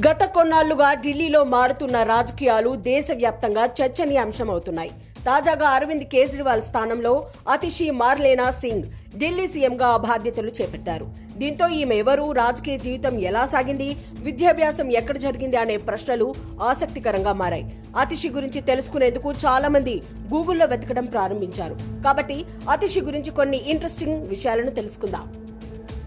గత కొన్నాళ్లుగా ఢిల్లీలో మారుతున్న రాజకీయాలు దేశవ్యాప్తంగా చర్చనీయాంశమవుతున్నాయి. తాజాగా అరవింద్ కేజ్రీవాల్ స్థానంలో అతిషి మార్లేనా సింగ్ ఢిల్లీ సీఎంగా బాధ్యతలు చేపట్టారు. దీంతో ఈమె ఎవరు, రాజకీయ జీవితం ఎలా సాగింది, విద్యాభ్యాసం ఎక్కడ జరిగింది అనే ప్రశ్నలు ఆసక్తికరంగా మారాయి. అతిషి గురించి తెలుసుకునేందుకు చాలా మంది గూగుల్లో వెతకడం ప్రారంభించారు. కాబట్టి అతిషి గురించి కొన్ని ఇంట్రెస్టింగ్ విషయాలను తెలుసుకుందాం.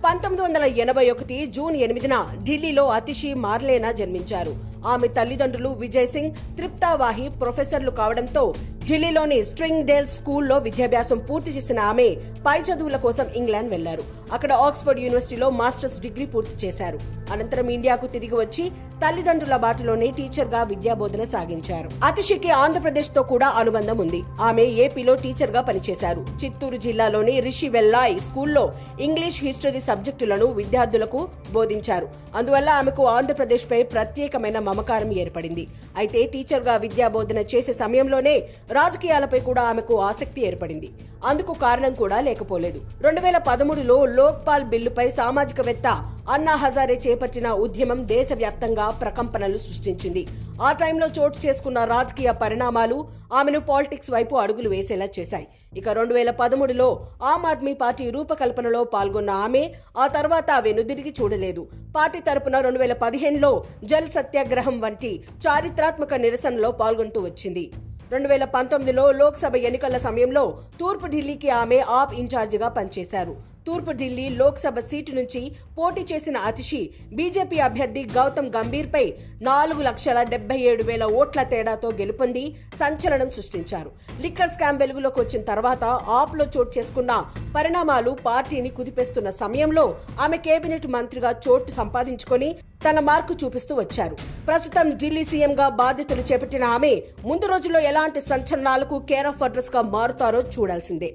1981 జూన్ 8న ఢిల్లీలో అతిషి మార్లేనా జన్మించారు. ఆమె తల్లిదండ్రులు విజయ్ సింగ్, తృప్తా వాహి ప్రొఫెసర్లు కావడంతో ఢిల్లీలోని స్ట్రింగ్ డేల్ స్కూల్లో విద్యాభ్యాసం పూర్తి చేసిన ఆమె పై చదువుల కోసం ఇంగ్లాండ్ వెళ్లారు. అక్కడ ఆక్స్ఫర్డ్ యూనివర్సిటీలో మాస్టర్స్ డిగ్రీ పూర్తి చేశారు. అనంతరం ఇండియాకు తిరిగి వచ్చి తల్లిదండ్రుల బాటలోనే టీచర్ గా విద్యాబోధన సాగించారు. అతిషికి ఆంధ్రప్రదేశ్ తో కూడా అనుబంధం ఉంది. ఆమె ఏపీలో టీచర్ గా పనిచేశారు. చిత్తూరు జిల్లాలోని రిషి వెల్లాయ్ స్కూల్లో ఇంగ్లీష్, హిస్టరీ సబ్జెక్టులను విద్యార్థులకు బోధించారు. అందువల్ల ఆమెకు ఆంధ్రప్రదేశ్ పై ప్రత్యేకమైన మమకారం ఏర్పడింది. అయితే టీచర్ గా విద్యాబోధన చేసే సమయంలోనే రాజకీయాలపై కూడా ఆమెకు ఆసక్తి ఏర్పడింది. అందుకు కారణం కూడా లేకపోలేదు. 2013లో లోక్పాల్ బిల్లుపై సామాజికవేత్త అన్నా హజారే చేపట్టిన ఉద్యమం దేశవ్యాప్తంగా ప్రకంపనలు సృష్టించింది. ఆ టైంలో చోటు చేసుకున్న రాజకీయ పరిణామాలు ఆమెను పాలిటిక్స్ వైపు అడుగులు వేసేలా చేశాయి. ఇక 2013లో ఆమ్ ఆద్మీ పార్టీ రూపకల్పనలో పాల్గొన్న ఆమె ఆ తర్వాత వెనుదిరిగి చూడలేదు. పార్టీ తరపున 2015లో జల్ సత్యాగ్రహం వంటి చారిత్రాత్మక నిరసనలో పాల్గొంటూ వచ్చింది. 2019లో లోక్సభ ఎన్నికల సమయంలో తూర్పు ఢిల్లీకి ఆమె ఆప్ ఇన్ఛార్జిగా పనిచేశారు. తూర్పు ఢిల్లీ లోక్సభ సీటు నుంచి పోటీ చేసిన అతిషి బీజేపీ అభ్యర్థి గౌతమ్ గంభీర్ పై 4,77,000 ఓట్ల తేడాతో గెలుపొంది సంచలనం సృష్టించారు. లిక్కర్ స్కామ్ వెలుగులోకి వచ్చిన తర్వాత ఆప్ లో చోటు చేసుకున్న పరిణామాలు పార్టీని కుదిపేస్తున్న సమయంలో ఆమె కేబినెట్ మంత్రిగా చోటు సంపాదించుకుని తన మార్కు చూపిస్తూ వచ్చారు. ప్రస్తుతం ఢిల్లీ సీఎంగా బాధ్యతలు చేపట్టిన ఆమె ముందు రోజుల్లో ఎలాంటి సంచలనాలకు కేర్ ఆఫ్ అడ్రస్ గా మారుతారో చూడాల్సిందే.